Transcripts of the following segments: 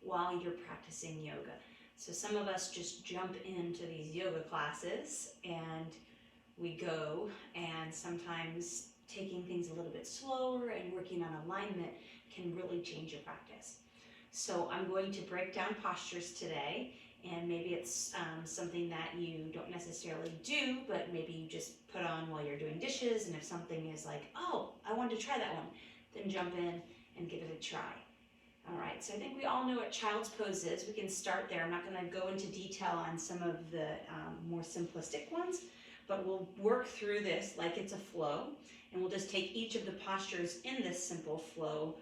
while you're practicing yoga. So some of us just jump into these yoga classes and we go, and sometimes taking things a little bit slower and working on alignment can really change your practice. So I'm going to break down postures today, and maybe it's something that you don't necessarily do, but maybe you just put on while you're doing dishes, and if something is like, oh, I wanted to try that one, then jump in and give it a try. All right, so I think we all know what child's pose is. We can start there. I'm not going to go into detail on some of the more simplistic ones, but we'll work through this like it's a flow, and we'll just take each of the postures in this simple flow.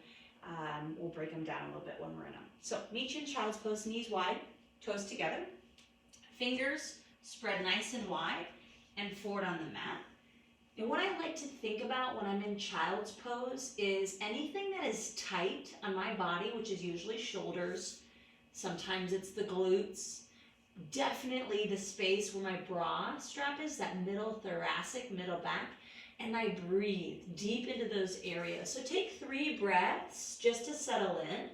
We'll break them down a little bit when we're in them. So meet you in child's pose, knees wide, toes together, fingers spread nice and wide and forward on the mat. And what I like to think about when I'm in child's pose is anything that is tight on my body, which is usually shoulders, sometimes it's the glutes, definitely the space where my bra strap is, that middle thoracic, middle back, and I breathe deep into those areas. So take 3 breaths just to settle in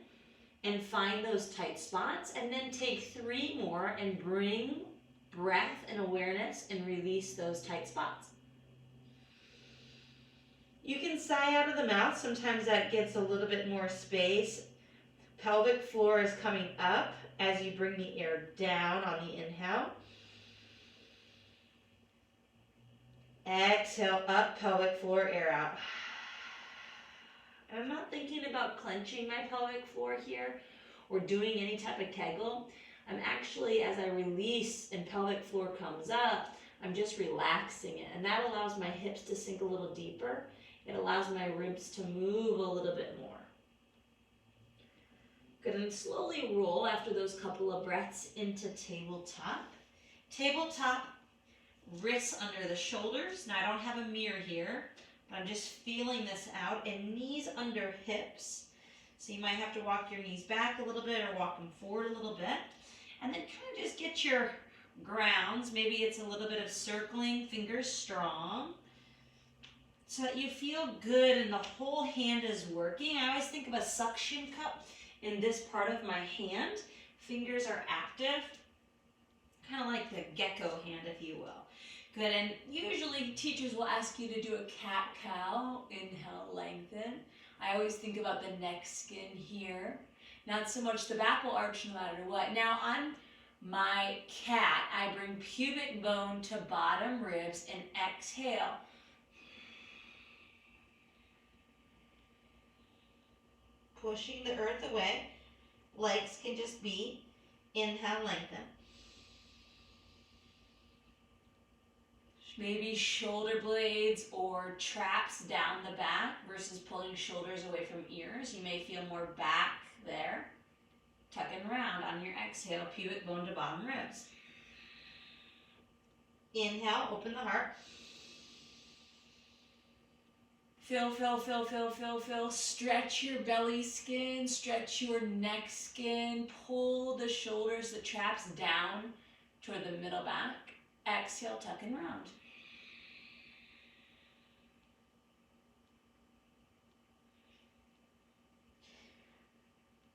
and find those tight spots, and then take 3 more and bring breath and awareness and release those tight spots. You can sigh out of the mouth. Sometimes that gets a little bit more space. Pelvic floor is coming up as you bring the air down on the inhale. Exhale up, pelvic floor, air out. I'm not thinking about clenching my pelvic floor here or doing any type of kegel. I'm actually, as I release and pelvic floor comes up, I'm just relaxing it. And that allows my hips to sink a little deeper. It allows my ribs to move a little bit more. Good, and slowly roll after those couple of breaths into tabletop. Tabletop, wrists under the shoulders. Now I don't have a mirror here, but I'm just feeling this out, and knees under hips. So you might have to walk your knees back a little bit or walk them forward a little bit. And then kind of just get your grounds. Maybe it's a little bit of circling, fingers strong, so that you feel good and the whole hand is working. I always think of a suction cup in this part of my hand. Fingers are active, kind of like the gecko hand, if you will. Good, and usually teachers will ask you to do a cat-cow. Inhale, lengthen. I always think about the neck skin here. Not so much the back will arch no matter what. Now on my cat, I bring pubic bone to bottom ribs and exhale. Pushing the earth away. Legs can just be inhale, lengthen. Maybe shoulder blades or traps down the back versus pulling shoulders away from ears. You may feel more back there. Tuck and round on your exhale, pubic bone to bottom ribs. Inhale, open the heart. Fill, fill, fill, fill, fill, fill. Stretch your belly skin, stretch your neck skin. Pull the shoulders, the traps down toward the middle back. Exhale, tuck and round.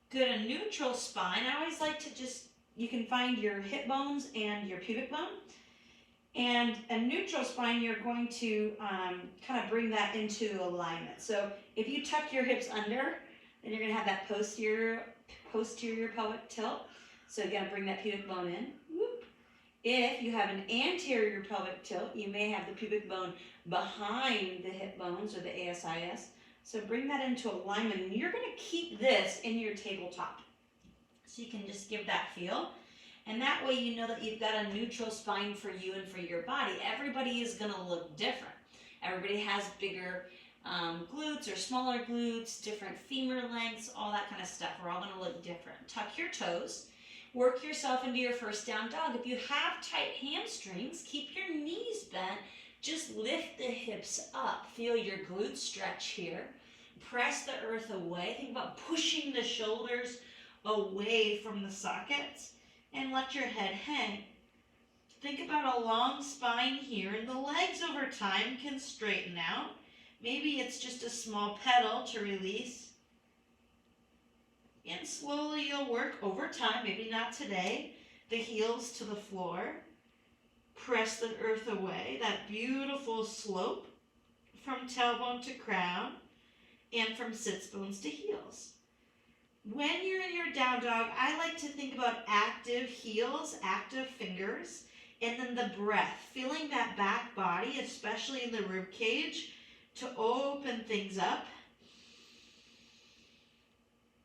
Good, a neutral spine. I always like to you can find your hip bones and your pubic bone. And a neutral spine, you're going to kind of bring that into alignment. So if you tuck your hips under, then you're going to have that posterior pelvic tilt. So you got to bring that pubic bone in. Whoop. If you have an anterior pelvic tilt, you may have the pubic bone behind the hip bones or the ASIS. So bring that into alignment, and you're going to keep this in your tabletop. So you can just give that feel. And that way you know that you've got a neutral spine for you and for your body. Everybody is going to look different. Everybody has bigger glutes or smaller glutes, different femur lengths, all that kind of stuff. We're all going to look different. Tuck your toes. Work yourself into your first down dog. If you have tight hamstrings, keep your knees bent. Just lift the hips up. Feel your glutes stretch here. Press the earth away. Think about pushing the shoulders away from the sockets and let your head hang. Think about a long spine here, and the legs over time can straighten out. Maybe it's just a small pedal to release. And slowly you'll work over time, maybe not today, the heels to the floor. Press the earth away, that beautiful slope from tailbone to crown and from sits bones to heels. When you're in your down dog, I like to think about active heels, active fingers, and then the breath, feeling that back body, especially in the rib cage, to open things up.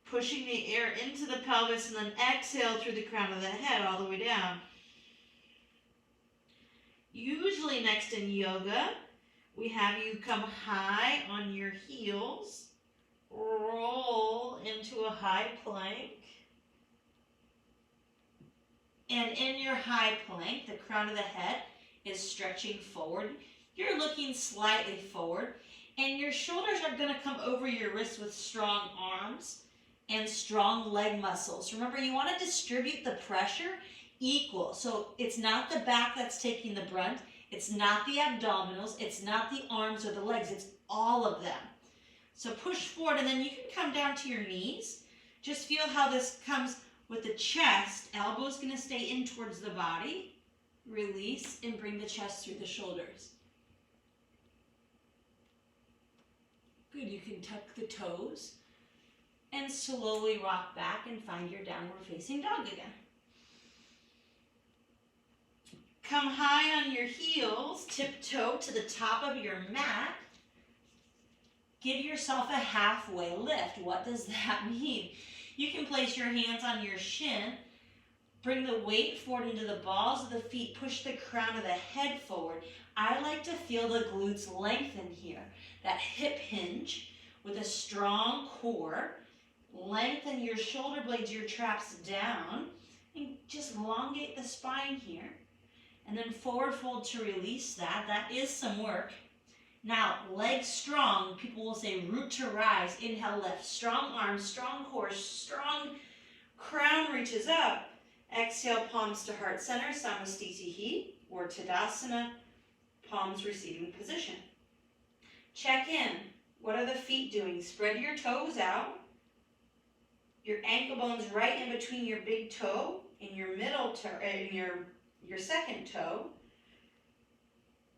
Pushing the air into the pelvis and then exhale through the crown of the head all the way down. Usually next in yoga, we have you come high on your heels, roll into a high plank. And in your high plank, the crown of the head is stretching forward. You're looking slightly forward, and your shoulders are going to come over your wrists with strong arms and strong leg muscles. Remember, you want to distribute the pressure equal. So it's not the back that's taking the brunt. It's not the abdominals. It's not the arms or the legs. It's all of them. So push forward, and then you can come down to your knees. Just feel how this comes with the chest. Elbows going to stay in towards the body. Release and bring the chest through the shoulders. Good. You can tuck the toes and slowly rock back and find your downward facing dog again. Come high on your heels, tiptoe to the top of your mat. Give yourself a halfway lift. What does that mean? You can place your hands on your shin, bring the weight forward into the balls of the feet, push the crown of the head forward. I like to feel the glutes lengthen here, that hip hinge with a strong core. Lengthen your shoulder blades, your traps down, and just elongate the spine here. And then forward fold to release that. That is some work. Now, legs strong. People will say root to rise. Inhale, lift. Strong arms, strong core, strong crown reaches up. Exhale, palms to heart center, Samastitihi, or Tadasana, palms receiving position. Check in. What are the feet doing? Spread your toes out. Your ankle bone's right in between your big toe and your middle toe, and your second toe.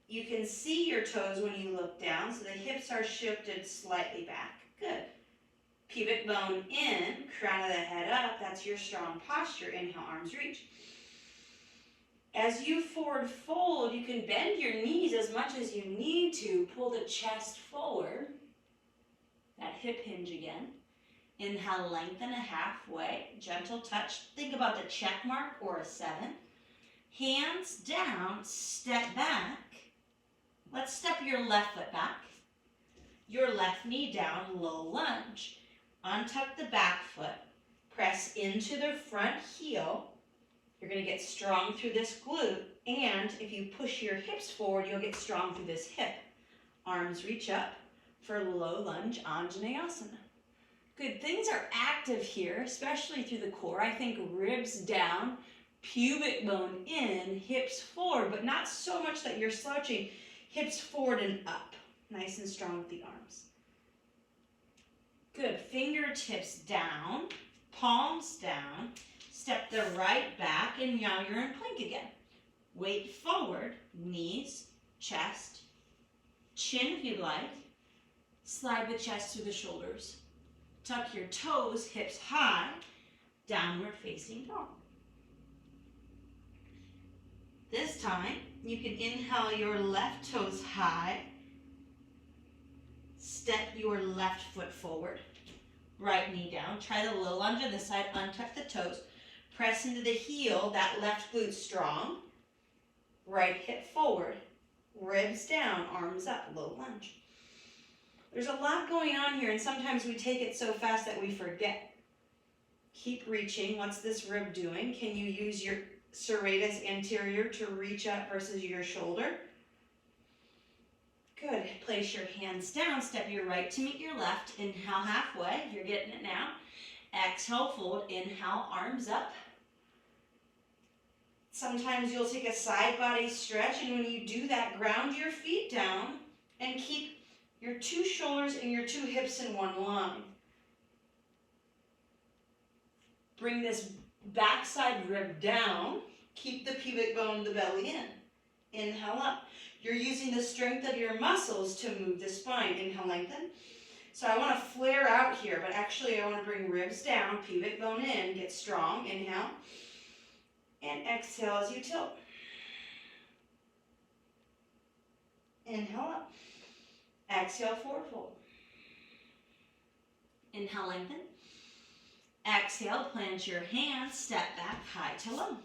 You can see your toes when you look down, so the hips are shifted slightly back. Good. Pubic bone in, crown of the head up. That's your strong posture. Inhale, arms reach. As you forward fold, you can bend your knees as much as you need to. Pull the chest forward. That hip hinge again. Inhale, lengthen a halfway, gentle touch. Think about the check mark or a 7. Hands down, step back. Let's step your left foot back. Your left knee down, low lunge. Untuck the back foot. Press into the front heel. You're going to get strong through this glute. And if you push your hips forward, you'll get strong through this hip. Arms reach up for low lunge, Anjaneyasana. Good, things are active here, especially through the core. I think ribs down, pubic bone in, hips forward, but not so much that you're slouching. Hips forward and up, nice and strong with the arms. Good, fingertips down, palms down. Step the right back, and now you're in plank again. Weight forward, knees, chest, chin if you'd like. Slide the chest through the shoulders. Tuck your toes, hips high, downward facing dog. This time, you can inhale your left toes high. Step your left foot forward. Right knee down. Try the low lunge on this side. Untuck the toes. Press into the heel. That left glute strong. Right hip forward. Ribs down. Arms up. Low lunge. There's a lot going on here, and sometimes we take it so fast that we forget. Keep reaching. What's this rib doing? Can you use your serratus anterior to reach up versus your shoulder? Good. Place your hands down. Step your right to meet your left. Inhale halfway. You're getting it now. Exhale, fold. Inhale, arms up. Sometimes you'll take a side body stretch, and when you do that, ground your feet down and keep your 2 shoulders and your 2 hips in one line. Bring this backside rib down. Keep the pubic bone, the belly in. Inhale up. You're using the strength of your muscles to move the spine. Inhale, lengthen. So I want to flare out here, but actually I want to bring ribs down, pubic bone in, get strong. Inhale. And exhale as you tilt. Inhale up. Exhale, forward fold. Inhale, lengthen. Exhale, plant your hands, step back, high to low.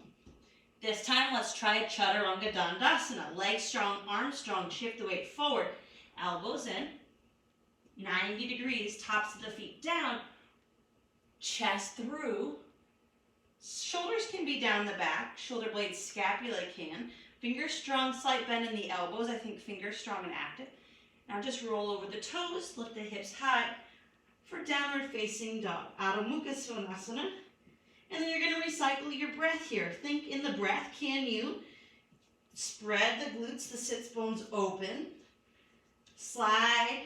This time, let's try Chaturanga Dandasana. Legs strong, arms strong, shift the weight forward. Elbows in, 90 degrees, tops of the feet down, chest through. Shoulders can be down the back, shoulder blades, scapula can. Fingers strong, slight bend in the elbows. I think fingers strong and active. Now just roll over the toes, lift the hips high for downward facing dog. Adho Mukha Svanasana. And then you're going to recycle your breath here. Think in the breath, can you spread the glutes, the sits bones open, slide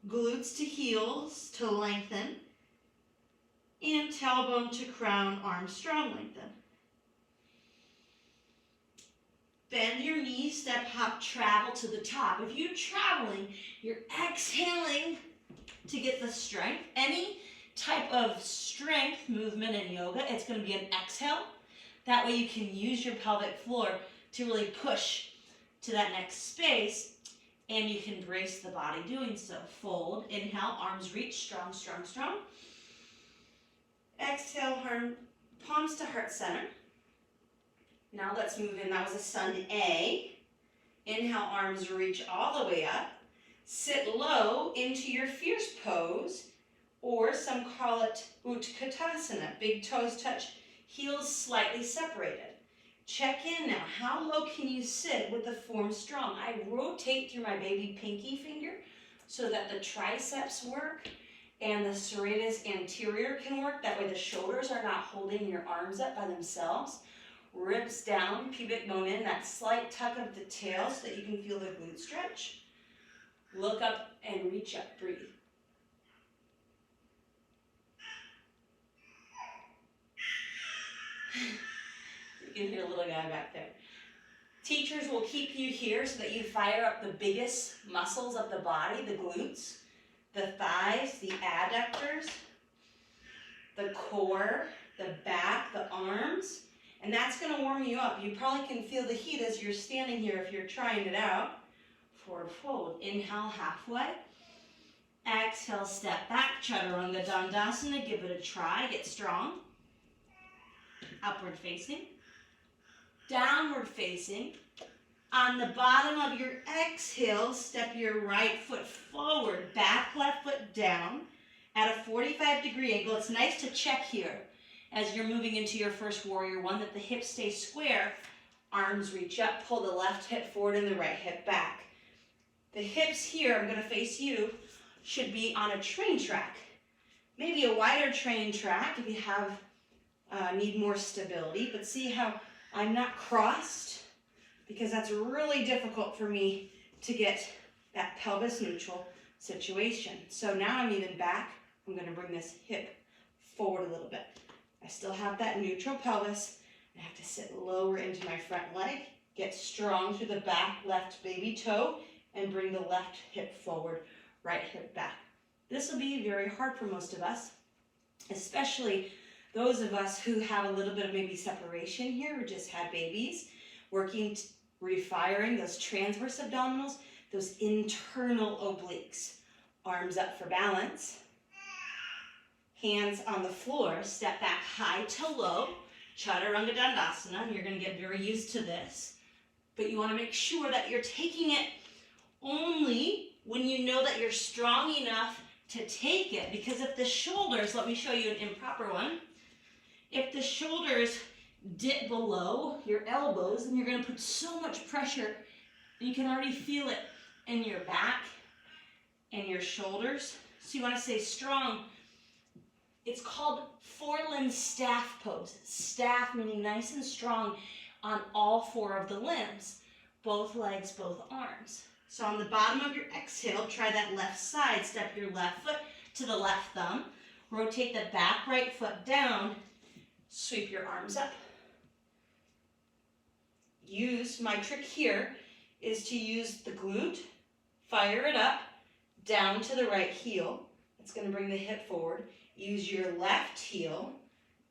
glutes to heels to lengthen, and tailbone to crown, arms strong, lengthen. Bend your knees, step, hop, travel to the top. If you're traveling, you're exhaling to get the strength. Any type of strength movement in yoga, it's going to be an exhale. That way you can use your pelvic floor to really push to that next space, and you can brace the body doing so. Fold, inhale, arms reach, strong, strong, strong. Exhale, palms to heart center. Now let's move in. That was a sun A. Inhale, arms reach all the way up. Sit low into your fierce pose, or some call it Utkatasana. Big toes touch, heels slightly separated. Check in now. How low can you sit with the form strong? I rotate through my baby pinky finger so that the triceps work and the serratus anterior can work. That way the shoulders are not holding your arms up by themselves. Ribs down, pubic bone in, that slight tuck of the tail so that you can feel the glute stretch. Look up and reach up, breathe. You can hear a little guy back there. Teachers will keep you here so that you fire up the biggest muscles of the body, the glutes, the thighs, the adductors, the core, the back, the arms. And that's going to warm you up. You probably can feel the heat as you're standing here if you're trying it out. Forward fold. Inhale, halfway. Exhale, step back. Chaturanga Dandasana. Give it a try. Get strong. Upward facing. Downward facing. On the bottom of your exhale, step your right foot forward. Back left foot down at a 45-degree angle. It's nice to check here as you're moving into your first warrior one that the hips stay square. Arms reach up. Pull the left hip forward and the right hip back. The hips here, I'm going to face you, should be on a train track. Maybe a wider train track if you have need more stability, but see how I'm not crossed, because that's really difficult for me to get that pelvis neutral situation. So now I'm even back. I'm going to bring this hip forward a little bit. I still have that neutral pelvis. I have to sit lower into my front leg, get strong through the back left baby toe, and bring the left hip forward, right hip back. This will be very hard for most of us, especially those of us who have a little bit of maybe separation here, who just had babies, working, refiring those transverse abdominals, those internal obliques. Arms up for balance. Hands on the floor, step back high to low, Chaturanga Dandasana, and you're going to get very used to this. But you want to make sure that you're taking it only when you know that you're strong enough to take it. Because if the shoulders, let me show you an improper one, if the shoulders dip below your elbows, then you're going to put so much pressure, you can already feel it in your back and your shoulders. So you want to stay strong. It's called four-limb staff pose. Staff meaning nice and strong on all four of the limbs, both legs, both arms. So on the bottom of your exhale, try that left side. Step your left foot to the left thumb. Rotate the back right foot down. Sweep your arms up. My trick here is to use the glute, fire it up, down to the right heel. It's going to bring the hip forward. Use your left heel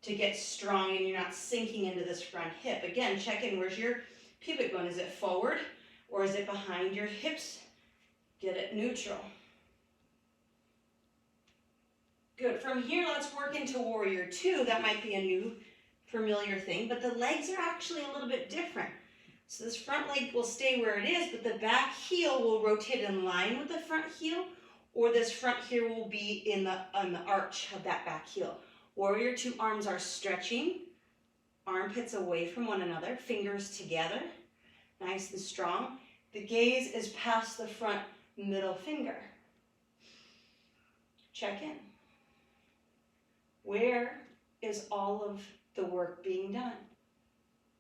to get strong and you're not sinking into this front hip. Again, check in, where's your pubic bone? Is it forward or is it behind your hips? Get it neutral. Good. From here, let's work into warrior two. That might be a new familiar thing, but the legs are actually a little bit different. So this front leg will stay where it is, but the back heel will rotate in line with the front heel, or this front heel will be on the arch of that back heel. Warrior two, arms are stretching, armpits away from one another, fingers together, nice and strong. The gaze is past the front middle finger. Check in. Where is all of the work being done?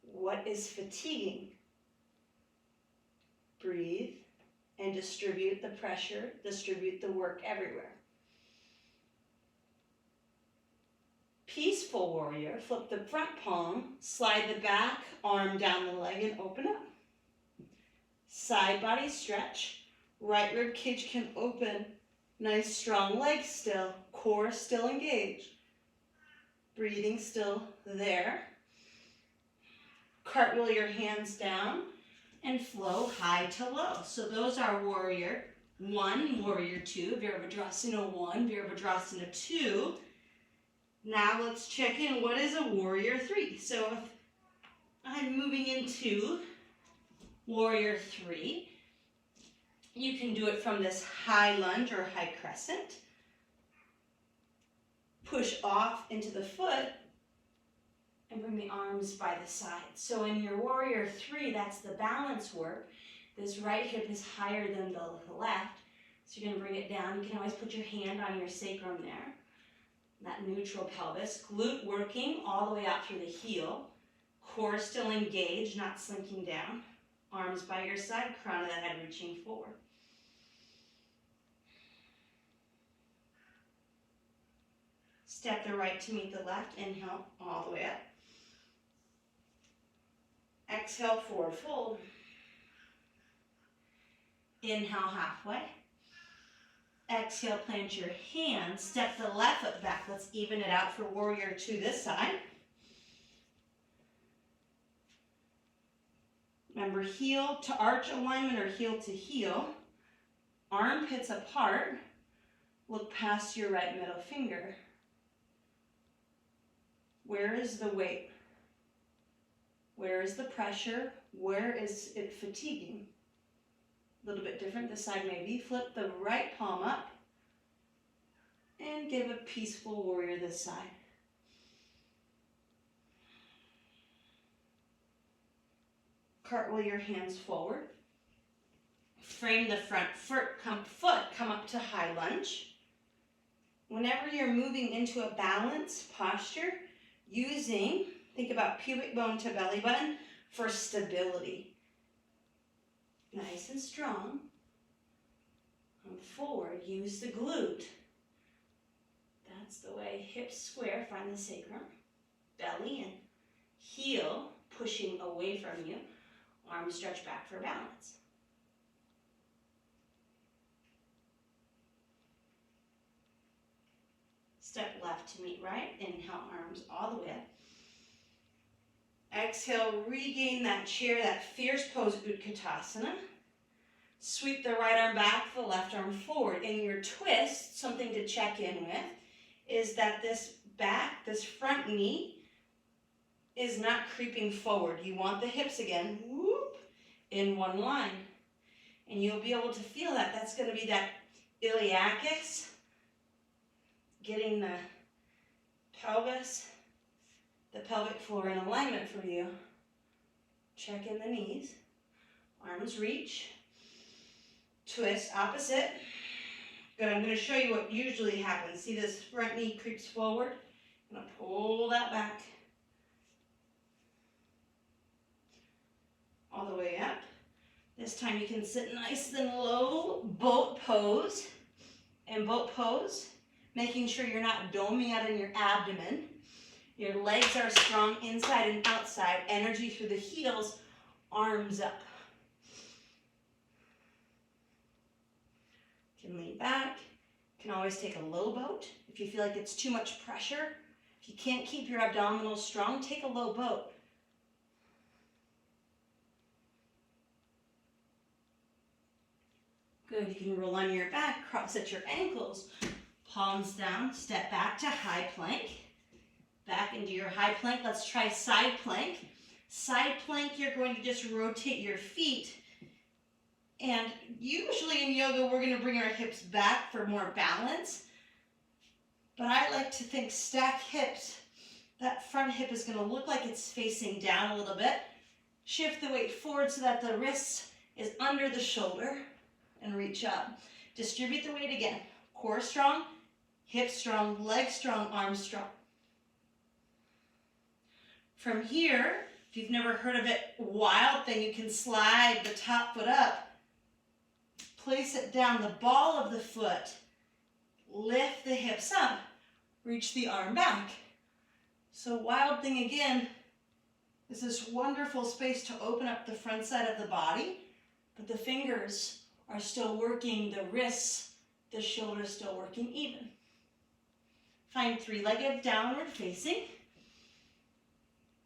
What is fatiguing? Breathe and distribute the pressure, distribute the work everywhere. Peaceful warrior, flip the front palm, slide the back arm down the leg and open up. Side body stretch, right rib cage can open, nice strong legs still, core still engaged. Breathing still there. Cartwheel your hands down and flow high to low. So those are warrior one, warrior two, Virabhadrasana 1, Virabhadrasana 2. Now let's check in, what is a warrior 3? So if I'm moving into warrior 3, you can do it from this high lunge or high crescent. Push off into the foot and bring the arms by the side. So in your warrior 3, that's the balance work. This right hip is higher than the left. So you're gonna bring it down. You can always put your hand on your sacrum there. That neutral pelvis. Glute working all the way out through the heel. Core still engaged, not slinking down. Arms by your side, crown of the head reaching forward. Step the right to meet the left. Inhale all the way up. Exhale, forward fold. Inhale, halfway. Exhale, plant your hands. Step the left foot back. Let's even it out for warrior two this side. Remember, heel to arch alignment or heel to heel. Armpits apart. Look past your right middle finger. Where is the weight? Where is the pressure? Where is it fatiguing? A little bit different this side maybe. Flip the right palm up and give a peaceful warrior this side. Cartwheel your hands forward. Frame the front foot, come up to high lunge. Whenever you're moving into a balanced posture, think about pubic bone to belly button for stability. Nice and strong. Come forward, use the glute. That's the way. Hips square, find the sacrum. Belly and heel pushing away from you. Arms stretch back for balance. Step left to meet right. Inhale, arms all the way up. Exhale, regain that chair, that fierce pose, Utkatasana. Sweep the right arm back, the left arm forward. In your twist, something to check in with is that this front knee is not creeping forward. You want the hips again, whoop, in one line. And you'll be able to feel that. That's going to be that iliacus, getting the pelvis, the pelvic floor in alignment for you. Check in the knees. Arms reach. Twist opposite. Good, I'm going to show you what usually happens. See this front knee creeps forward? I'm going to pull that back. All the way up. This time you can sit nice and low, boat pose. And boat pose, making sure you're not doming out in your abdomen. Your legs are strong inside and outside. Energy through the heels, arms up. You can lean back. You can always take a low boat if you feel like it's too much pressure. If you can't keep your abdominals strong, take a low boat. Good, you can roll on your back, cross at your ankles, palms down, step back to high plank. Back into your high plank. Let's try side plank. Side plank, you're going to just rotate your feet. And usually in yoga, we're going to bring our hips back for more balance. But I like to think stack hips. That front hip is going to look like it's facing down a little bit. Shift the weight forward so that the wrist is under the shoulder and reach up. Distribute the weight again. Core strong, hips strong, legs strong, arms strong. From here, if you've never heard of it, wild thing, you can slide the top foot up. Place it down the ball of the foot. Lift the hips up. Reach the arm back. So wild thing again is this wonderful space to open up the front side of the body, but the fingers are still working, the wrists, the shoulders still working even. Find three-legged downward facing.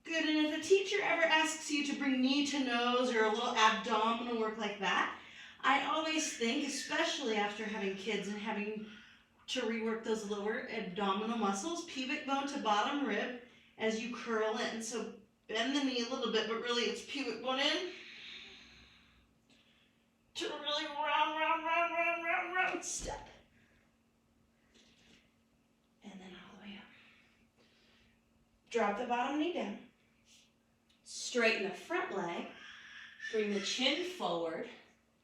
Good, and if a teacher ever asks you to bring knee to nose or a little abdominal work like that, I always think, especially after having kids and having to rework those lower abdominal muscles, pubic bone to bottom rib as you curl in. So bend the knee a little bit, but really it's pubic bone in to really round, step. And then all the way up. Drop the bottom knee down. Straighten the front leg. Bring the chin forward.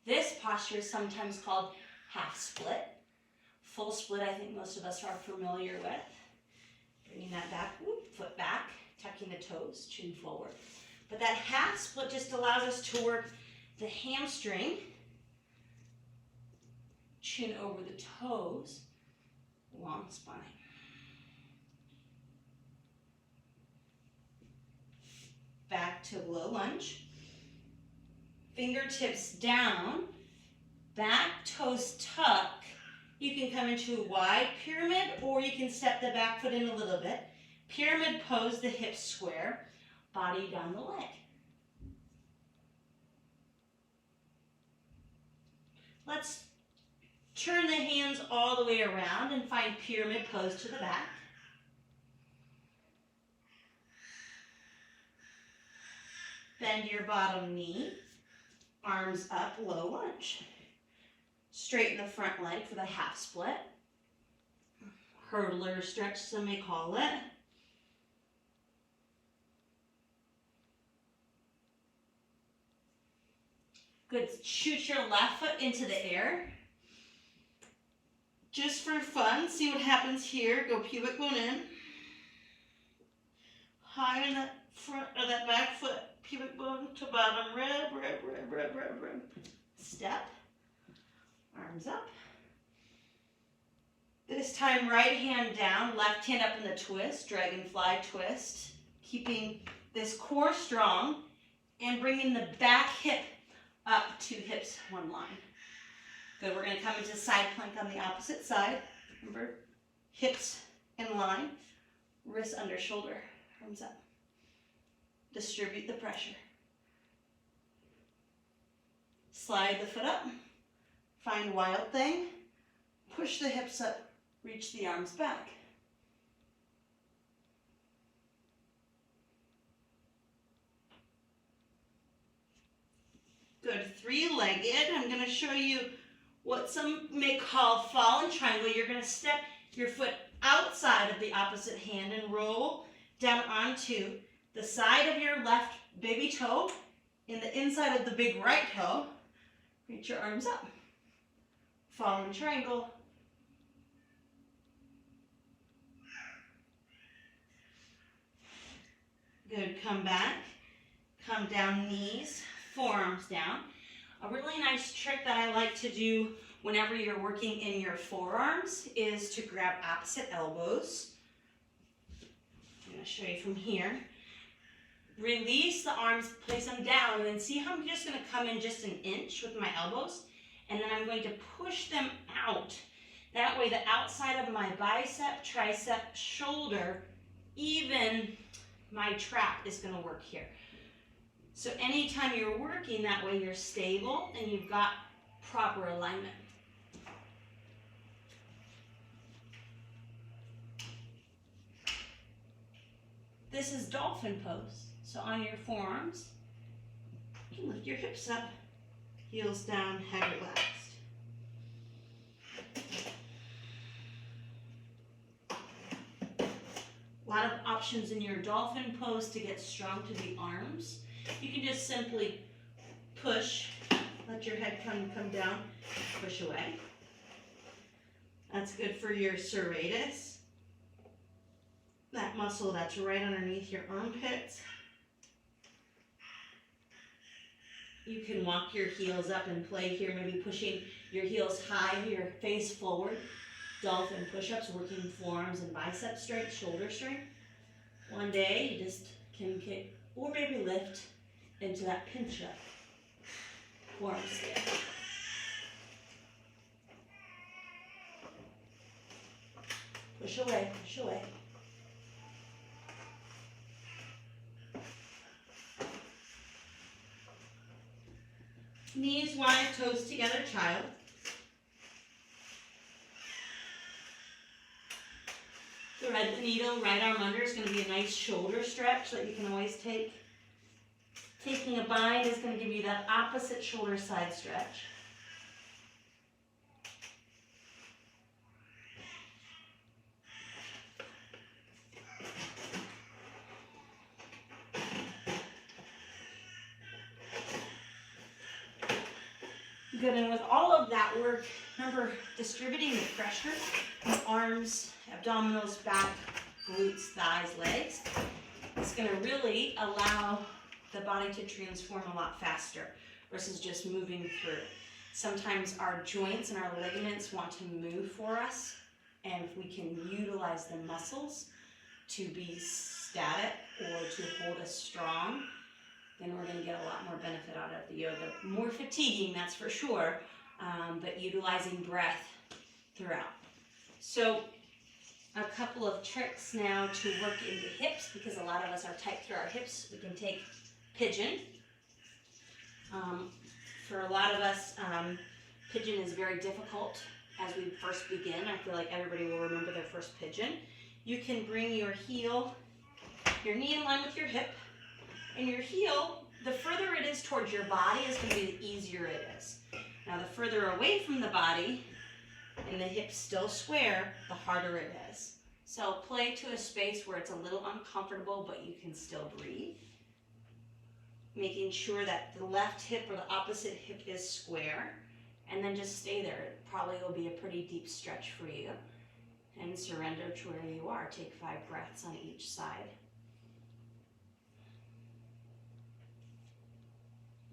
This posture is sometimes called half split. Full split, I think most of us are familiar with. Bringing that back, foot back, tucking the toes, chin forward. But that half split just allows us to work the hamstring, chin over the toes, long spine. Back to low lunge. Fingertips down, back toes tuck. You can come into a wide pyramid or you can step the back foot in a little bit. Pyramid pose, the hips square, body down the leg. Let's turn the hands all the way around and find pyramid pose to the back. Bend your bottom knee, arms up, low lunge. Straighten the front leg for the half split. Hurdler stretch, some may call it. Good, shoot your left foot into the air. Just for fun, see what happens here. Go pubic bone in. High in that front, or that back foot. Pubic bone to bottom rib. Step. Arms up. This time, right hand down, left hand up in the twist, dragonfly twist. Keeping this core strong and bringing the back hip up to hips one line. Good, we're going to come into side plank on the opposite side. Remember, hips in line, wrists under shoulder, arms up. Distribute the pressure. Slide the foot up. Find wild thing. Push the hips up. Reach the arms back. Good, three-legged. I'm going to show you what some may call fallen triangle. You're going to step your foot outside of the opposite hand and roll down onto the side of your left baby toe in the inside of the big right toe. Reach your arms up. Fallen triangle. Good, come back. Come down, knees, forearms down. A really nice trick that I like to do whenever you're working in your forearms is to grab opposite elbows. going to show you from here. Release the arms, place them down, and then see how I'm just going to come in just an inch with my elbows, and then I'm going to push them out. That way the outside of my bicep, tricep, shoulder, even my trap is going to work here. So anytime you're working that way, you're stable and you've got proper alignment. This is dolphin pose. So on your forearms, you can lift your hips up, heels down, head relaxed. A lot of options in your dolphin pose to get strong to the arms. You can just simply push, let your head come down, push away. That's good for your serratus, that muscle that's right underneath your armpits. You can walk your heels up and play here, maybe pushing your heels high, your face forward. Dolphin push-ups, working forearms and bicep strength, shoulder strength. One day you just can kick or maybe lift into that pinch up. Forearm stick. Push away, push away. Knees wide, toes together, child. Thread the needle, right arm under is going to be a nice shoulder stretch that you can always take. Taking a bind is going to give you that opposite shoulder side stretch. Good, and with all of that work, remember distributing the pressure, arms, abdominals, back, glutes, thighs, legs. It's going to really allow the body to transform a lot faster versus just moving through. Sometimes our joints and our ligaments want to move for us, and if we can utilize the muscles to be static or to hold us strong, then we're going to get a lot more benefit out of the yoga. More fatiguing, that's for sure, but utilizing breath throughout. So a couple of tricks now to work in the hips, because a lot of us are tight through our hips. We can take pigeon. For a lot of us, pigeon is very difficult as we first begin. I feel like everybody will remember their first pigeon. You can bring your heel, your knee in line with your hip, and your heel, the further it is towards your body is going to be the easier it is. Now the further away from the body and the hips still square, the harder it is. So play to a space where it's a little uncomfortable, but you can still breathe. Making sure that the left hip or the opposite hip is square, and then just stay there. It probably will be a pretty deep stretch for you. And surrender to where you are. Take 5 breaths on each side.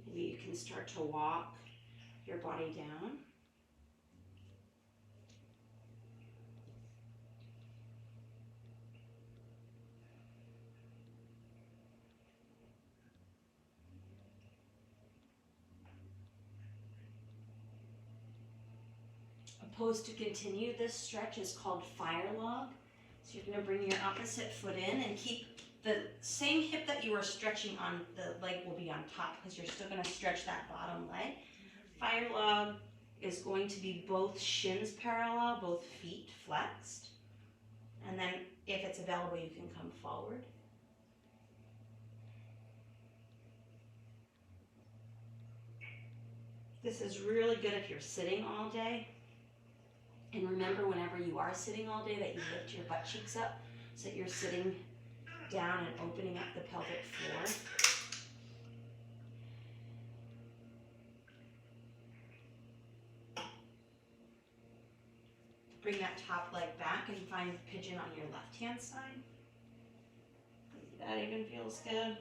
Maybe you can start to walk your body down. A pose to continue this stretch is called fire log. So you're going to bring your opposite foot in and keep the same hip that you were stretching on, the leg will be on top because you're still going to stretch that bottom leg. Fire log is going to be both shins parallel, both feet flexed. And then if it's available, you can come forward. This is really good if you're sitting all day. And remember, whenever you are sitting all day, that you lift your butt cheeks up so that you're sitting down and opening up the pelvic floor. Bring that top leg back and find pigeon on your left-hand side. That even feels good.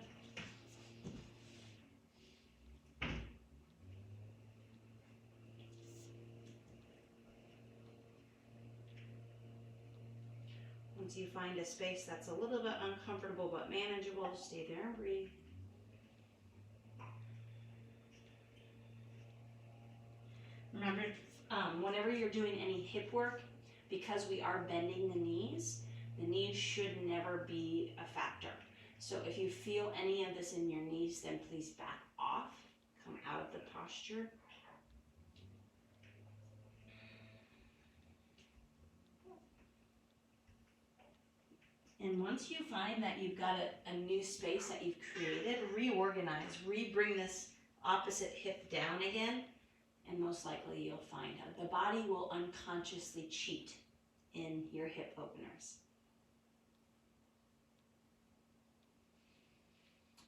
Once you find a space that's a little bit uncomfortable but manageable, stay there and breathe. Remember, whenever you're doing any hip work, because we are bending the knees should never be a factor. So if you feel any of this in your knees, then please back off, come out of the posture. And once you find that you've got a new space that you've created, reorganize, bring this opposite hip down again, and most likely you'll find out the body will unconsciously cheat in your hip openers.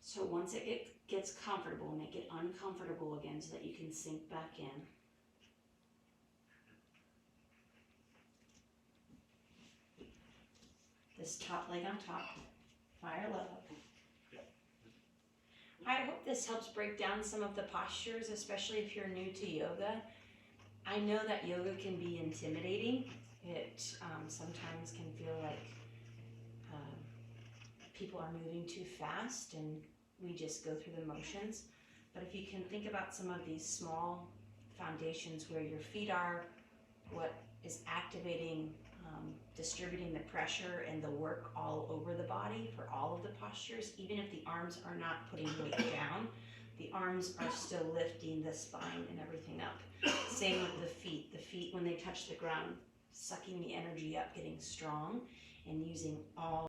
So once it gets comfortable, make it uncomfortable again so that you can sink back in. This top leg on top, fire low. I hope this helps break down some of the postures, especially if you're new to yoga. I know that yoga can be intimidating. It sometimes can feel like people are moving too fast and we just go through the motions. But if you can think about some of these small foundations where your feet are, what is activating, distributing the pressure and the work all over the body for all of the postures, even if the arms are not putting weight down, the arms are still lifting the spine and everything up. Same with the feet. The feet, when they touch the ground, sucking the energy up, getting strong, and using all